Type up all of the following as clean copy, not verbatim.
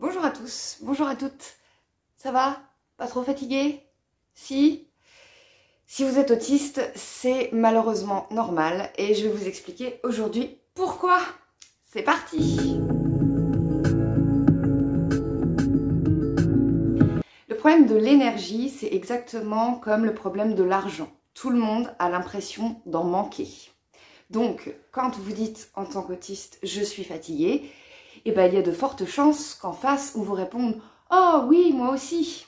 Bonjour à tous, bonjour à toutes. Ça va? Pas trop fatigué? Si? Si vous êtes autiste, c'est malheureusement normal et je vais vous expliquer aujourd'hui pourquoi. C'est parti! Le problème de l'énergie, c'est exactement comme le problème de l'argent. Tout le monde a l'impression d'en manquer. Donc, quand vous dites en tant qu'autiste « je suis fatigué », eh ben, il y a de fortes chances qu'en face, on vous réponde « oh oui, moi aussi ».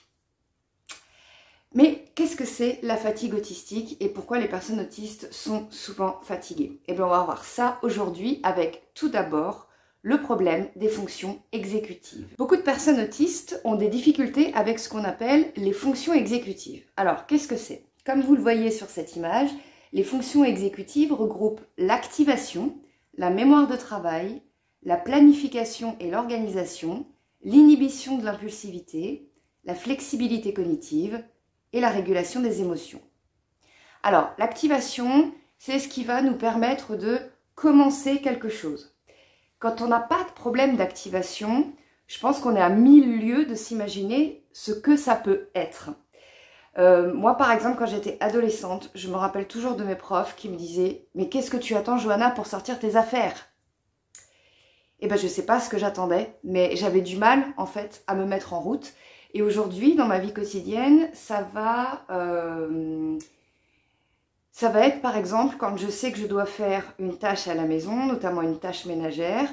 Mais qu'est-ce que c'est la fatigue autistique et pourquoi les personnes autistes sont souvent fatiguées? Eh bien, on va voir ça aujourd'hui avec tout d'abord le problème des fonctions exécutives. Beaucoup de personnes autistes ont des difficultés avec ce qu'on appelle les fonctions exécutives. Alors, qu'est-ce que c'est? Comme vous le voyez sur cette image, les fonctions exécutives regroupent l'activation, la mémoire de travail, la planification et l'organisation, l'inhibition de l'impulsivité, la flexibilité cognitive et la régulation des émotions. Alors, l'activation, c'est ce qui va nous permettre de commencer quelque chose. Quand on n'a pas de problème d'activation, je pense qu'on est à 1000 lieues de s'imaginer ce que ça peut être. Moi, par exemple, quand j'étais adolescente, je me rappelle toujours de mes profs qui me disaient « Mais qu'est-ce que tu attends, Johanna, pour sortir tes affaires ?» Eh ben, je ne sais pas ce que j'attendais, mais j'avais du mal, en fait, à me mettre en route. Et aujourd'hui, dans ma vie quotidienne, ça va être, par exemple, quand je sais que je dois faire une tâche à la maison, notamment une tâche ménagère,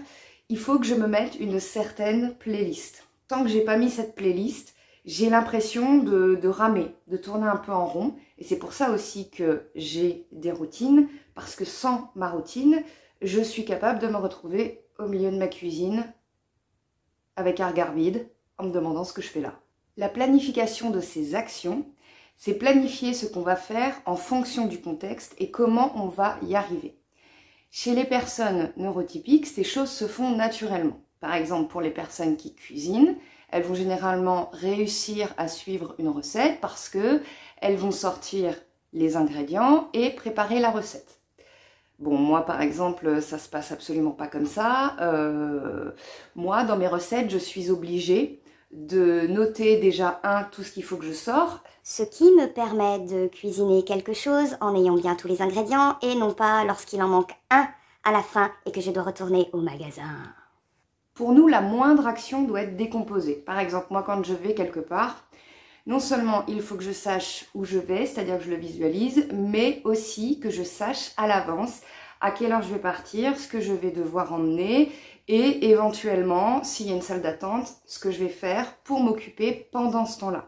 il faut que je me mette une certaine playlist. Tant que je n'ai pas mis cette playlist, j'ai l'impression de ramer, de tourner un peu en rond. Et c'est pour ça aussi que j'ai des routines, parce que sans ma routine, je suis capable de me retrouver au milieu de ma cuisine avec un regard vide en me demandant ce que je fais là. La planification de ces actions, c'est planifier ce qu'on va faire en fonction du contexte et comment on va y arriver. Chez les personnes neurotypiques, ces choses se font naturellement. Par exemple, pour les personnes qui cuisinent, elles vont généralement réussir à suivre une recette parce qu'elles vont sortir les ingrédients et préparer la recette. Bon, moi, par exemple, ça se passe absolument pas comme ça. Moi, dans mes recettes, je suis obligée de noter déjà, tout ce qu'il faut que je sors. Ce qui me permet de cuisiner quelque chose en ayant bien tous les ingrédients et non pas lorsqu'il en manque un à la fin et que je dois retourner au magasin. Pour nous, la moindre action doit être décomposée. Par exemple, moi, quand je vais quelque part, non seulement il faut que je sache où je vais, c'est-à-dire que je le visualise, mais aussi que je sache à l'avance à quelle heure je vais partir, ce que je vais devoir emmener et éventuellement, s'il y a une salle d'attente, ce que je vais faire pour m'occuper pendant ce temps-là.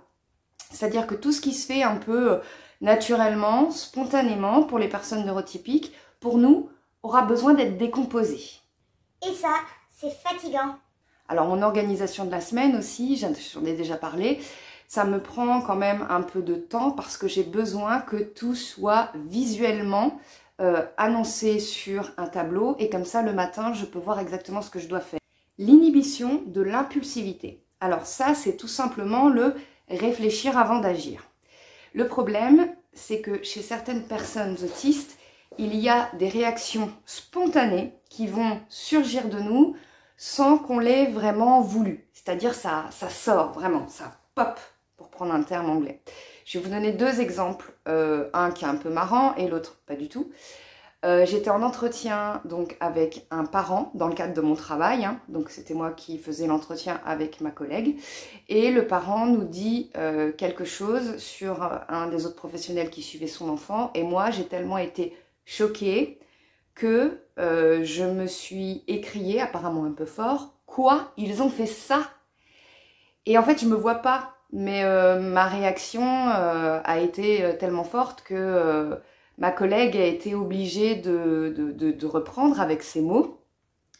C'est-à-dire que tout ce qui se fait un peu naturellement, spontanément pour les personnes neurotypiques, pour nous, aura besoin d'être décomposé. Et ça, c'est fatigant. Alors mon organisation de la semaine aussi, j'en ai déjà parlé, ça me prend quand même un peu de temps parce que j'ai besoin que tout soit visuellement annoncé sur un tableau et comme ça le matin je peux voir exactement ce que je dois faire. L'inhibition de l'impulsivité. Alors ça c'est tout simplement le réfléchir avant d'agir. Le problème c'est que chez certaines personnes autistes, il y a des réactions spontanées qui vont surgir de nous sans qu'on l'ait vraiment voulu. C'est-à-dire ça sort vraiment, ça pop, pour prendre un terme anglais. Je vais vous donner deux exemples, un qui est un peu marrant et l'autre pas du tout. J'étais en entretien donc avec un parent dans le cadre de mon travail, donc c'était moi qui faisais l'entretien avec ma collègue, et le parent nous dit quelque chose sur un des autres professionnels qui suivait son enfant, et moi j'ai tellement été choquée que je me suis écriée, apparemment un peu fort, « Quoi? Ils ont fait ça ?» Et en fait, je me vois pas, mais ma réaction a été tellement forte que ma collègue a été obligée de reprendre avec ces mots,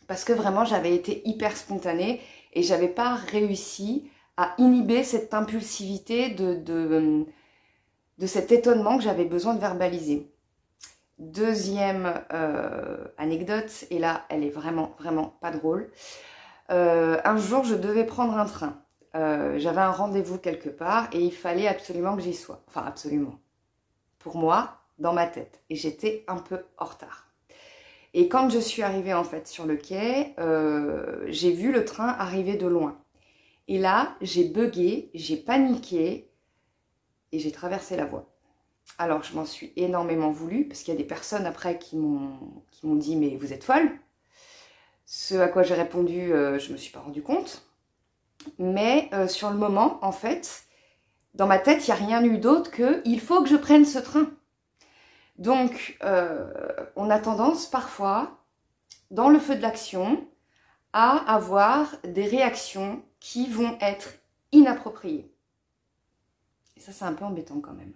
parce que vraiment, j'avais été hyper spontanée et j'avais pas réussi à inhiber cette impulsivité de cet étonnement que j'avais besoin de verbaliser. Deuxième anecdote, et là elle est vraiment pas drôle. Un jour je devais prendre un train. J'avais un rendez-vous quelque part et il fallait absolument que j'y sois. Enfin absolument. Pour moi, dans ma tête. Et j'étais un peu en retard. Et quand je suis arrivée en fait sur le quai, j'ai vu le train arriver de loin. Et là, j'ai bugué, j'ai paniqué et j'ai traversé la voie. Alors, je m'en suis énormément voulu parce qu'il y a des personnes après qui m'ont dit « mais vous êtes folle ?» Ce à quoi j'ai répondu « je ne me suis pas rendu compte ». Mais sur le moment, en fait, dans ma tête, il n'y a rien eu d'autre que « il faut que je prenne ce train ». Donc, on a tendance parfois, dans le feu de l'action, à avoir des réactions qui vont être inappropriées. Et ça, c'est un peu embêtant quand même.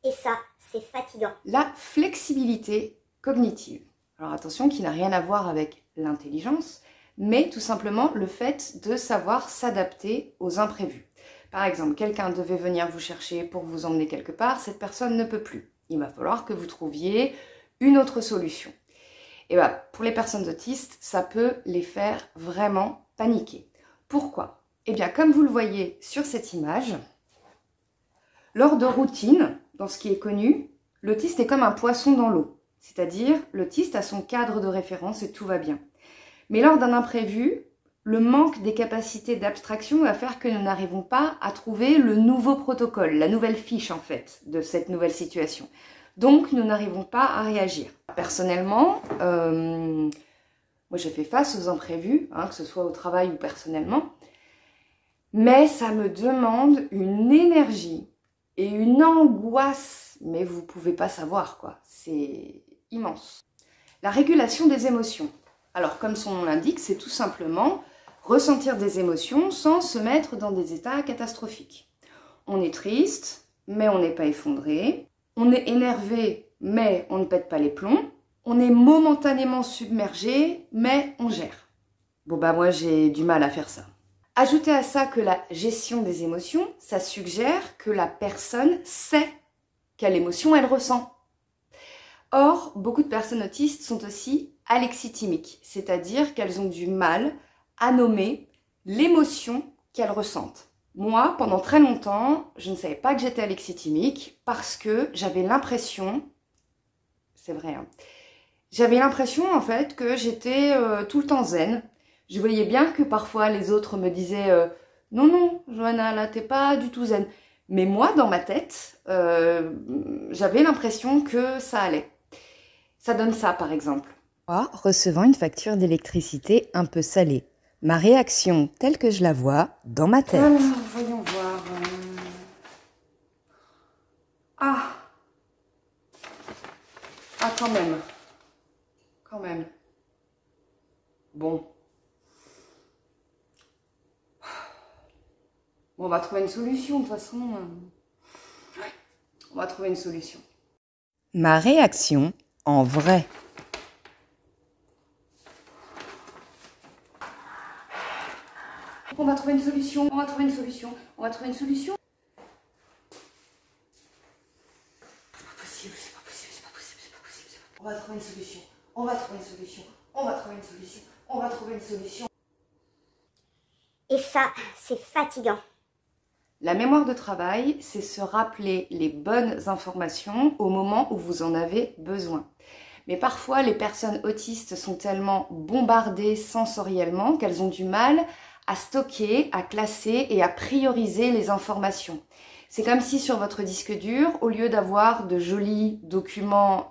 Et ça, c'est fatigant. La flexibilité cognitive. Alors attention, qui n'a rien à voir avec l'intelligence, mais tout simplement le fait de savoir s'adapter aux imprévus. Par exemple, quelqu'un devait venir vous chercher pour vous emmener quelque part, cette personne ne peut plus. Il va falloir que vous trouviez une autre solution. Et bien, pour les personnes autistes, ça peut les faire vraiment paniquer. Pourquoi? Eh bien, comme vous le voyez sur cette image, lors de routines, dans ce qui est connu, l'autiste est comme un poisson dans l'eau. C'est-à-dire, l'autiste a son cadre de référence et tout va bien. Mais lors d'un imprévu, le manque des capacités d'abstraction va faire que nous n'arrivons pas à trouver le nouveau protocole, la nouvelle fiche en fait, de cette nouvelle situation. Donc, nous n'arrivons pas à réagir. Personnellement, moi j'ai fait face aux imprévus, que ce soit au travail ou personnellement, mais ça me demande une énergie et une angoisse, mais vous ne pouvez pas savoir quoi, c'est immense. La régulation des émotions. Alors comme son nom l'indique, c'est tout simplement ressentir des émotions sans se mettre dans des états catastrophiques. On est triste, mais on n'est pas effondré. On est énervé, mais on ne pète pas les plombs. On est momentanément submergé, mais on gère. Bon bah moi j'ai du mal à faire ça. Ajoutez à ça que la gestion des émotions, ça suggère que la personne sait quelle émotion elle ressent. Or, beaucoup de personnes autistes sont aussi alexithymiques, c'est-à-dire qu'elles ont du mal à nommer l'émotion qu'elles ressentent. Moi, pendant très longtemps, je ne savais pas que j'étais alexithymique parce que j'avais l'impression, c'est vrai, j'avais l'impression en fait que j'étais tout le temps zen. Je voyais bien que parfois les autres me disaient non, non, Johanna, là, t'es pas du tout zen. Mais moi, dans ma tête, j'avais l'impression que ça allait. Ça donne ça, par exemple. Moi, recevant une facture d'électricité un peu salée. Ma réaction, telle que je la vois, dans ma tête. Alors, voyons voir. Ah, quand même. Quand même. Bon. Bon, on va trouver une solution, de toute façon. On va trouver une solution. Ma réaction, en vrai. On va trouver une solution, on va trouver une solution, on va trouver une solution. C'est pas possible, c'est pas possible, c'est pas possible, c'est pas possible, c'est pas possible. On va trouver une solution, on va trouver une solution, on va trouver une solution, on va trouver une solution. Et ça, c'est fatigant. La mémoire de travail, c'est se rappeler les bonnes informations au moment où vous en avez besoin. Mais parfois, les personnes autistes sont tellement bombardées sensoriellement qu'elles ont du mal à stocker, à classer et à prioriser les informations. C'est comme si sur votre disque dur, au lieu d'avoir de jolis documents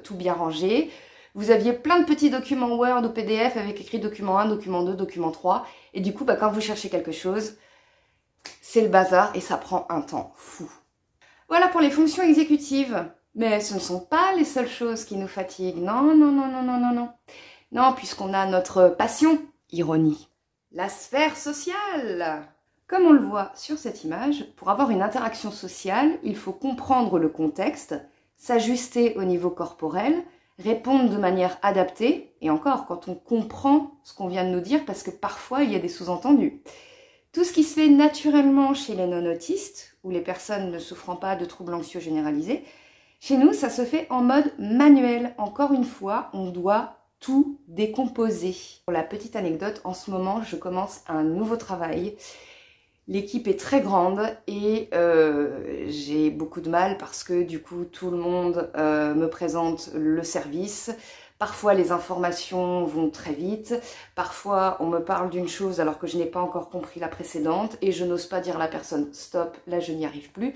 tout bien rangés, vous aviez plein de petits documents Word ou PDF avec écrit document 1, document 2, document 3. Et du coup, quand vous cherchez quelque chose, c'est le bazar et ça prend un temps fou. Voilà pour les fonctions exécutives. Mais ce ne sont pas les seules choses qui nous fatiguent. Non, non, non, non, non, non, non. Non, puisqu'on a notre passion, ironie. La sphère sociale. Comme on le voit sur cette image, pour avoir une interaction sociale, il faut comprendre le contexte, s'ajuster au niveau corporel, répondre de manière adaptée, et encore quand on comprend ce qu'on vient de nous dire, parce que parfois il y a des sous-entendus. Tout ce qui se fait naturellement chez les non-autistes, ou les personnes ne souffrant pas de troubles anxieux généralisés, chez nous, ça se fait en mode manuel. Encore une fois, on doit tout décomposer. Pour la petite anecdote, en ce moment, je commence un nouveau travail. L'équipe est très grande et j'ai beaucoup de mal parce que du coup, tout le monde me présente le service. Parfois, les informations vont très vite. Parfois, on me parle d'une chose alors que je n'ai pas encore compris la précédente et je n'ose pas dire à la personne « stop, là je n'y arrive plus ».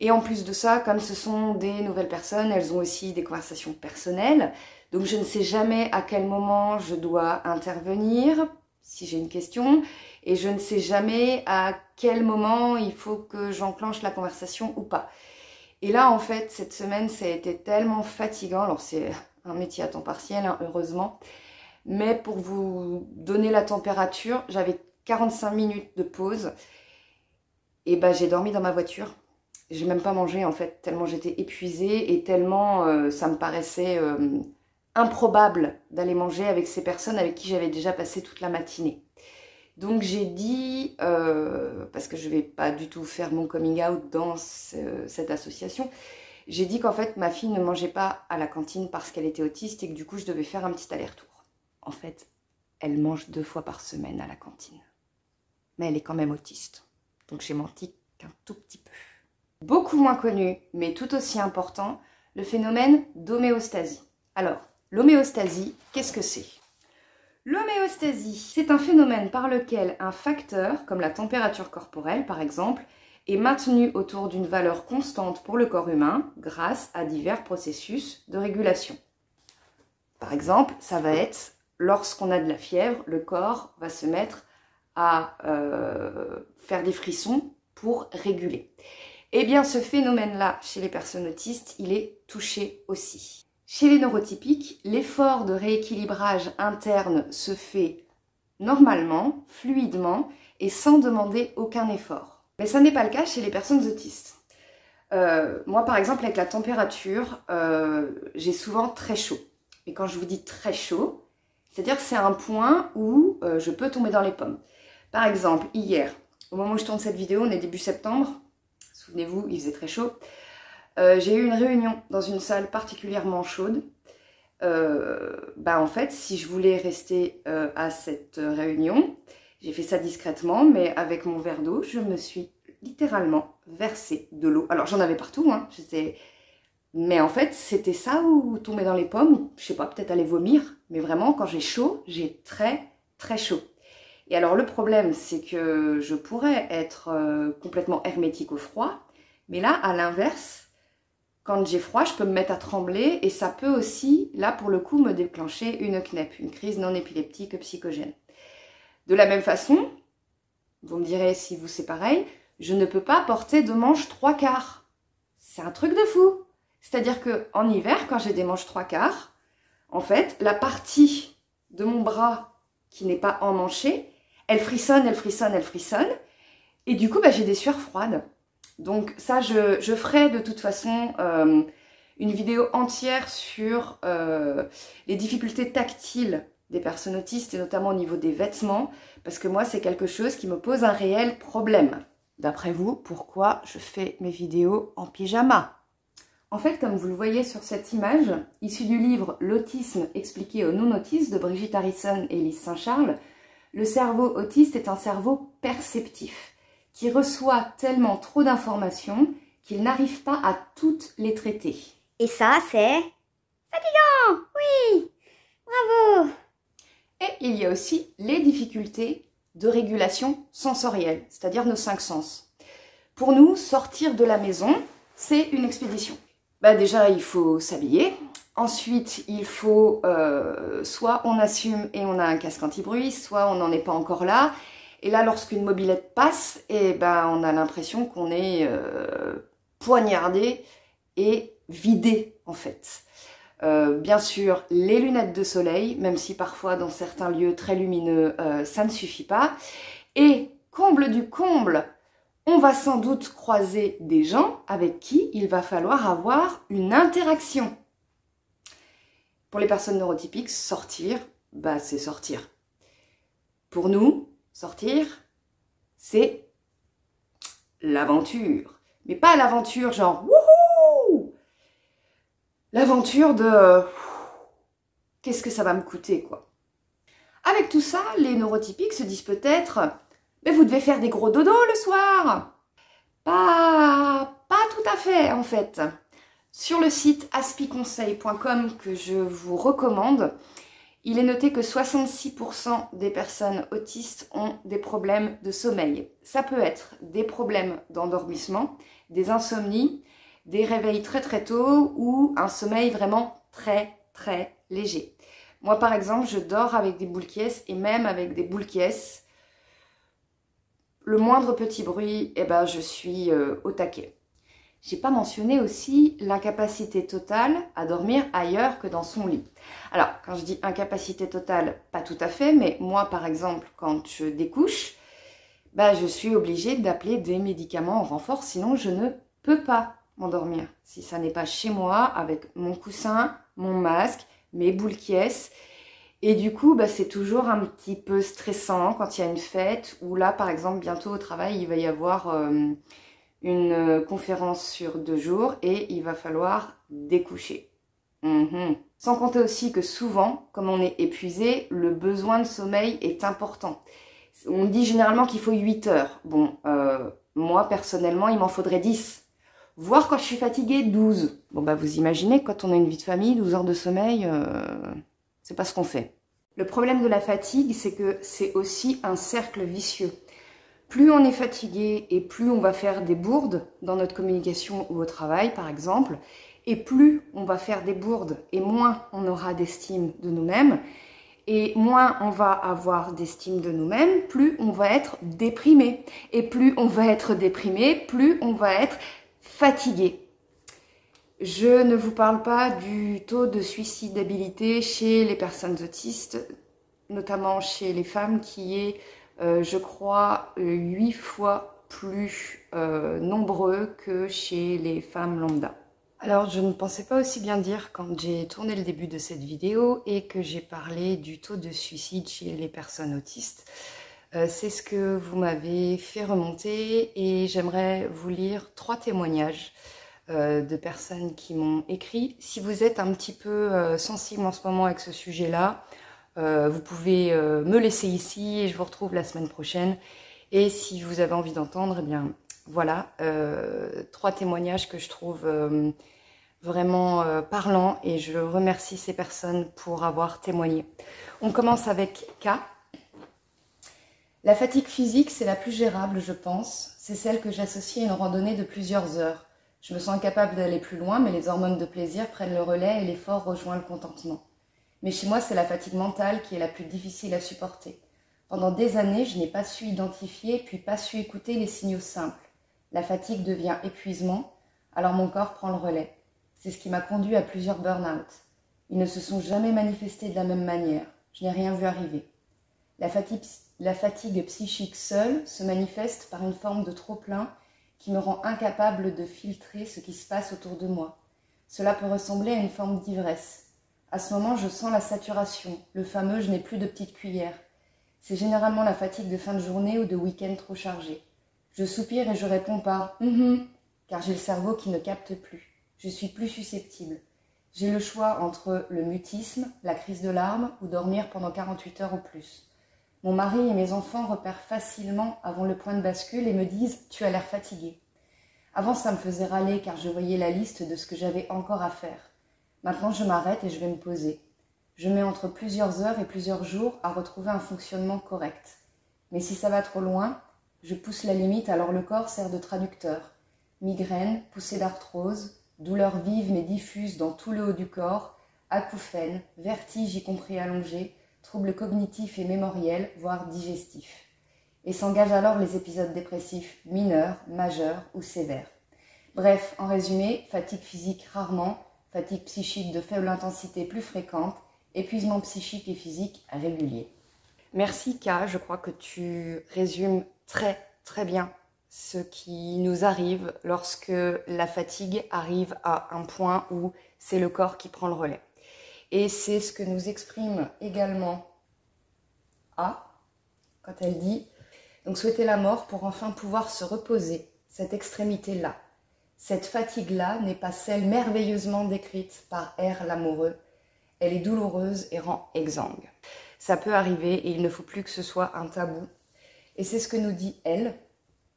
Et en plus de ça, comme ce sont des nouvelles personnes, elles ont aussi des conversations personnelles. Donc, je ne sais jamais à quel moment je dois intervenir si j'ai une question. Et je ne sais jamais à quel moment il faut que j'enclenche la conversation ou pas. Et là, en fait, cette semaine, ça a été tellement fatigant. Alors, c'est un métier à temps partiel, hein, heureusement. Mais pour vous donner la température, j'avais 45 minutes de pause. Et ben, j'ai dormi dans ma voiture. J'ai même pas mangé, en fait, tellement j'étais épuisée et tellement ça me paraissait improbable d'aller manger avec ces personnes avec qui j'avais déjà passé toute la matinée. Donc j'ai dit, parce que je ne vais pas du tout faire mon coming out dans cette association, j'ai dit qu'en fait ma fille ne mangeait pas à la cantine parce qu'elle était autiste et que du coup je devais faire un petit aller-retour. En fait, elle mange 2 fois par semaine à la cantine. Mais elle est quand même autiste. Donc j'ai menti qu'un tout petit peu. Beaucoup moins connu, mais tout aussi important, le phénomène d'homéostasie. Alors, l'homéostasie, qu'est-ce que c'est ? L'homéostasie, c'est un phénomène par lequel un facteur, comme la température corporelle par exemple, est maintenu autour d'une valeur constante pour le corps humain grâce à divers processus de régulation. Par exemple, ça va être, lorsqu'on a de la fièvre, le corps va se mettre à faire des frissons pour réguler. Eh bien, ce phénomène-là, chez les personnes autistes, il est touché aussi. Chez les neurotypiques, l'effort de rééquilibrage interne se fait normalement, fluidement et sans demander aucun effort. Mais ça n'est pas le cas chez les personnes autistes. Moi, par exemple, avec la température, j'ai souvent très chaud. Et quand je vous dis très chaud, c'est-à-dire que c'est un point où je peux tomber dans les pommes. Par exemple, hier, au moment où je tourne cette vidéo, on est début septembre, souvenez-vous, il faisait très chaud. J'ai eu une réunion dans une salle particulièrement chaude. En fait, si je voulais rester à cette réunion, j'ai fait ça discrètement, mais avec mon verre d'eau, je me suis littéralement versé de l'eau. Alors, j'en avais partout, hein, mais en fait, c'était ça ou tomber dans les pommes, ou je sais pas, peut-être aller vomir. Mais vraiment, quand j'ai chaud, j'ai très, très chaud. Et alors, le problème, c'est que je pourrais être complètement hermétique au froid, mais là, à l'inverse, quand j'ai froid, je peux me mettre à trembler et ça peut aussi, là pour le coup, me déclencher une CNEP, une crise non épileptique psychogène. De la même façon, vous me direz si vous c'est pareil, je ne peux pas porter de manches 3/4. C'est un truc de fou. C'est-à-dire qu'en hiver, quand j'ai des manches 3/4, en fait, la partie de mon bras qui n'est pas emmanchée, elle frissonne, elle frissonne, elle frissonne. Et du coup, j'ai des sueurs froides. Donc ça, je ferai de toute façon une vidéo entière sur les difficultés tactiles des personnes autistes et notamment au niveau des vêtements parce que moi, c'est quelque chose qui me pose un réel problème. D'après vous, pourquoi je fais mes vidéos en pyjama? En fait, comme vous le voyez sur cette image, issue du livre « L'autisme expliqué aux non-autistes » de Brigitte Harrison et Lise Saint-Charles, le cerveau autiste est un cerveau perceptif qui reçoit tellement trop d'informations qu'il n'arrive pas à toutes les traiter. Et ça, c'est fatigant, oui, bravo. Et il y a aussi les difficultés de régulation sensorielle, c'est-à-dire nos 5 sens. Pour nous, sortir de la maison, c'est une expédition. Déjà, il faut s'habiller. Ensuite, il faut, soit on assume et on a un casque anti-bruit, soit on n'en est pas encore là. Et là, lorsqu'une mobilette passe, on a l'impression qu'on est poignardé et vidé, en fait. Bien sûr, les lunettes de soleil, même si parfois dans certains lieux très lumineux, ça ne suffit pas. Et comble du comble, on va sans doute croiser des gens avec qui il va falloir avoir une interaction. Pour les personnes neurotypiques, sortir, c'est sortir. Pour nous, sortir, c'est l'aventure. Mais pas l'aventure genre wouhou! L'aventure de qu'est-ce que ça va me coûter, quoi. Avec tout ça, les neurotypiques se disent peut-être mais vous devez faire des gros dodos le soir. Pas tout à fait, en fait. Sur le site aspiconseil.com que je vous recommande, il est noté que 66% des personnes autistes ont des problèmes de sommeil. Ça peut être des problèmes d'endormissement, des insomnies, des réveils très très tôt ou un sommeil vraiment très très léger. Moi par exemple, je dors avec des boules qui ess et même avec des boules qui ess, le moindre petit bruit, eh ben, je suis au taquet. J'ai pas mentionné aussi l'incapacité totale à dormir ailleurs que dans son lit. Alors, quand je dis incapacité totale, pas tout à fait, mais moi, par exemple, quand je découche, bah, je suis obligée d'appeler des médicaments en renfort, sinon je ne peux pas m'endormir. Si ça n'est pas chez moi, avec mon coussin, mon masque, mes boules qui ess. Et du coup, bah, c'est toujours un petit peu stressant quand il y a une fête, ou là, par exemple, bientôt au travail, il va y avoir une conférence sur 2 jours et il va falloir découcher. Sans compter aussi que souvent, comme on est épuisé, le besoin de sommeil est important. On dit généralement qu'il faut 8 heures. Bon, moi personnellement, il m'en faudrait 10. Voire quand je suis fatiguée, 12. Bon bah vous imaginez, quand on a une vie de famille, 12 heures de sommeil, c'est pas ce qu'on fait. Le problème de la fatigue, c'est que c'est aussi un cercle vicieux. Plus on est fatigué et plus on va faire des bourdes dans notre communication ou au travail, par exemple, et plus on va faire des bourdes et moins on aura d'estime de nous-mêmes, et moins on va avoir d'estime de nous-mêmes, plus on va être déprimé. Et plus on va être déprimé, plus on va être fatigué. Je ne vous parle pas du taux de suicidabilité chez les personnes autistes, notamment chez les femmes, qui est je crois 8 fois plus nombreux que chez les femmes lambda. Alors je ne pensais pas aussi bien dire quand j'ai tourné le début de cette vidéo et que j'ai parlé du taux de suicide chez les personnes autistes. C'est ce que vous m'avez fait remonter et j'aimerais vous lire 3 témoignages de personnes qui m'ont écrit. Si vous êtes un petit peu sensible en ce moment avec ce sujet-là, vous pouvez me laisser ici et je vous retrouve la semaine prochaine. Et si vous avez envie d'entendre, eh bien voilà, 3 témoignages que je trouve vraiment parlants et je remercie ces personnes pour avoir témoigné. On commence avec K. La fatigue physique, c'est la plus gérable, je pense. C'est celle que j'associe à une randonnée de plusieurs heures. Je me sens incapable d'aller plus loin, mais les hormones de plaisir prennent le relais et l'effort rejoint le contentement. Mais chez moi, c'est la fatigue mentale qui est la plus difficile à supporter. Pendant des années, je n'ai pas su identifier puis pas su écouter les signaux simples. La fatigue devient épuisement, alors mon corps prend le relais. C'est ce qui m'a conduit à plusieurs burn-out. Ils ne se sont jamais manifestés de la même manière. Je n'ai rien vu arriver. La fatigue psychique seule se manifeste par une forme de trop-plein qui me rend incapable de filtrer ce qui se passe autour de moi. Cela peut ressembler à une forme d'ivresse. À ce moment, je sens la saturation, le fameux « je n'ai plus de petite cuillère ». C'est généralement la fatigue de fin de journée ou de week-end trop chargé. Je soupire et je réponds par « car j'ai le cerveau qui ne capte plus. Je suis plus susceptible. J'ai le choix entre le mutisme, la crise de larmes ou dormir pendant 48 heures ou plus. Mon mari et mes enfants repèrent facilement avant le point de bascule et me disent « tu as l'air fatigué ». Avant, ça me faisait râler car je voyais la liste de ce que j'avais encore à faire. Maintenant, je m'arrête et je vais me poser. Je mets entre plusieurs heures et plusieurs jours à retrouver un fonctionnement correct. Mais si ça va trop loin, je pousse la limite, alors le corps sert de traducteur. Migraine, poussée d'arthrose, douleurs vives mais diffuses dans tout le haut du corps, acouphènes, vertiges y compris allongés, troubles cognitifs et mémoriels, voire digestifs. Et s'engagent alors les épisodes dépressifs mineurs, majeurs ou sévères. Bref, en résumé, fatigue physique rarement, fatigue psychique de faible intensité plus fréquente, épuisement psychique et physique régulier. Merci K, je crois que tu résumes très très bien ce qui nous arrive lorsque la fatigue arrive à un point où c'est le corps qui prend le relais. Et c'est ce que nous exprime également A, quand elle dit « donc souhaiter la mort pour enfin pouvoir se reposer, cette extrémité-là. Cette fatigue-là n'est pas celle merveilleusement décrite par R l'amoureux. Elle est douloureuse et rend exsangue. » Ça peut arriver et il ne faut plus que ce soit un tabou. Et c'est ce que nous dit elle.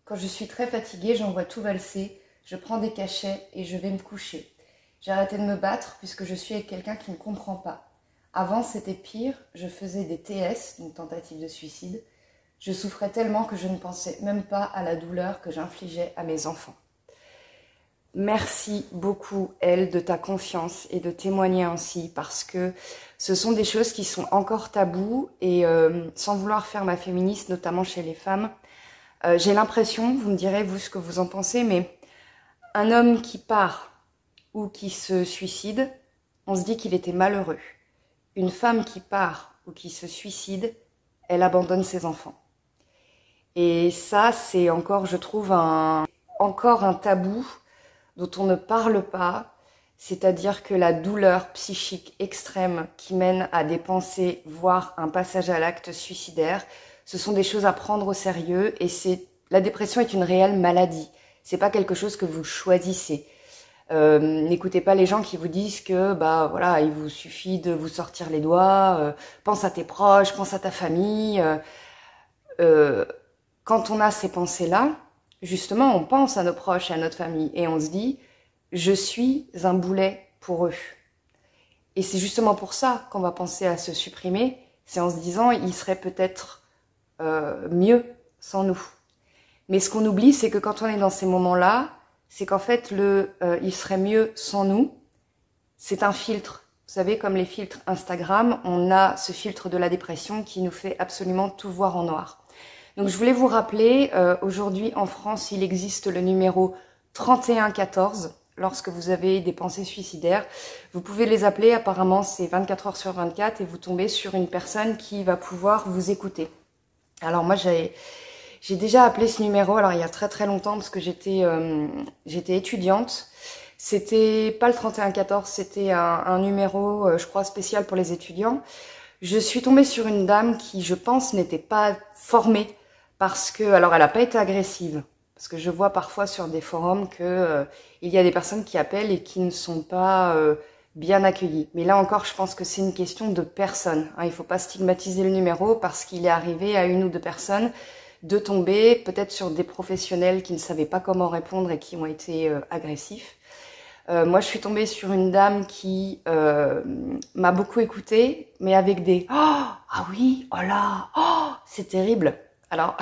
Quand je suis très fatiguée, j'envoie tout valser, je prends des cachets et je vais me coucher. J'ai arrêté de me battre puisque je suis avec quelqu'un qui ne comprend pas. Avant, c'était pire, je faisais des TS, donc tentative de suicide. Je souffrais tellement que je ne pensais même pas à la douleur que j'infligeais à mes enfants. Merci beaucoup, Elle, de ta confiance et de témoigner ainsi, parce que ce sont des choses qui sont encore tabous et sans vouloir faire ma féministe, notamment chez les femmes, j'ai l'impression, vous me direz vous ce que vous en pensez, mais un homme qui part ou qui se suicide, on se dit qu'il était malheureux. Une femme qui part ou qui se suicide, elle abandonne ses enfants. Et ça, c'est encore, je trouve, encore un tabou dont on ne parle pas, c'est-à-dire que la douleur psychique extrême qui mène à des pensées, voire un passage à l'acte suicidaire, ce sont des choses à prendre au sérieux et la dépression est une réelle maladie. C'est pas quelque chose que vous choisissez. N'écoutez pas les gens qui vous disent que voilà, il vous suffit de vous sortir les doigts, pense à tes proches, pense à ta famille. Quand on a ces pensées-là, justement, on pense à nos proches et à notre famille et on se dit « je suis un boulet pour eux ». Et c'est justement pour ça qu'on va penser à se supprimer, c'est en se disant « il serait peut-être mieux sans nous ». Mais ce qu'on oublie, c'est que quand on est dans ces moments-là, c'est qu'en fait, il serait mieux sans nous, c'est un filtre. Vous savez, comme les filtres Instagram, on a ce filtre de la dépression qui nous fait absolument tout voir en noir. Donc je voulais vous rappeler, aujourd'hui en France, il existe le numéro 3114. Lorsque vous avez des pensées suicidaires, vous pouvez les appeler, apparemment c'est 24 heures sur 24 et vous tombez sur une personne qui va pouvoir vous écouter. Alors moi j'ai déjà appelé ce numéro, alors il y a très très longtemps parce que j'étais étudiante. C'était pas le 3114, c'était un numéro, je crois, spécial pour les étudiants. Je suis tombée sur une dame qui, je pense, n'était pas formée parce que, alors elle n'a pas été agressive. Parce que je vois parfois sur des forums que il y a des personnes qui appellent et qui ne sont pas bien accueillies. Mais là encore, je pense que c'est une question de personnes. Hein. Il ne faut pas stigmatiser le numéro parce qu'il est arrivé à une ou deux personnes de tomber peut-être sur des professionnels qui ne savaient pas comment répondre et qui ont été agressifs. Moi, je suis tombée sur une dame qui m'a beaucoup écoutée, mais avec des « Oh, ah oui, oh là, oh, c'est terrible ». Alors,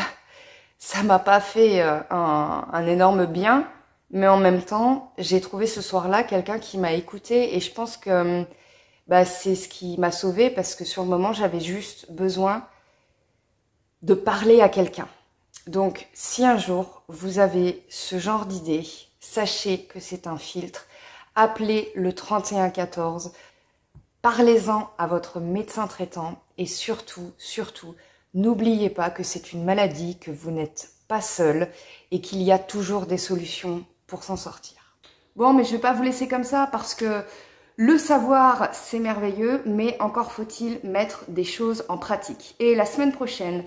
ça m'a pas fait un énorme bien, mais en même temps, j'ai trouvé ce soir-là quelqu'un qui m'a écoutée et je pense que c'est ce qui m'a sauvée parce que sur le moment, j'avais juste besoin de parler à quelqu'un. Donc, si un jour, vous avez ce genre d'idée, sachez que c'est un filtre. Appelez le 3114, parlez-en à votre médecin traitant et surtout, n'oubliez pas que c'est une maladie, que vous n'êtes pas seul et qu'il y a toujours des solutions pour s'en sortir. Bon, mais je ne vais pas vous laisser comme ça parce que le savoir, c'est merveilleux, mais encore faut-il mettre des choses en pratique. Et la semaine prochaine,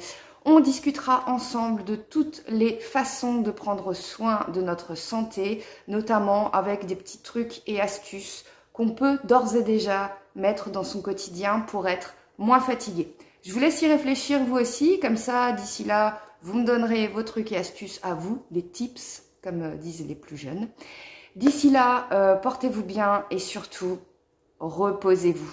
on discutera ensemble de toutes les façons de prendre soin de notre santé, notamment avec des petits trucs et astuces qu'on peut d'ores et déjà mettre dans son quotidien pour être moins fatigué. Je vous laisse y réfléchir vous aussi, comme ça, d'ici là, vous me donnerez vos trucs et astuces à vous, les tips, comme disent les plus jeunes. D'ici là, portez-vous bien et surtout, reposez-vous.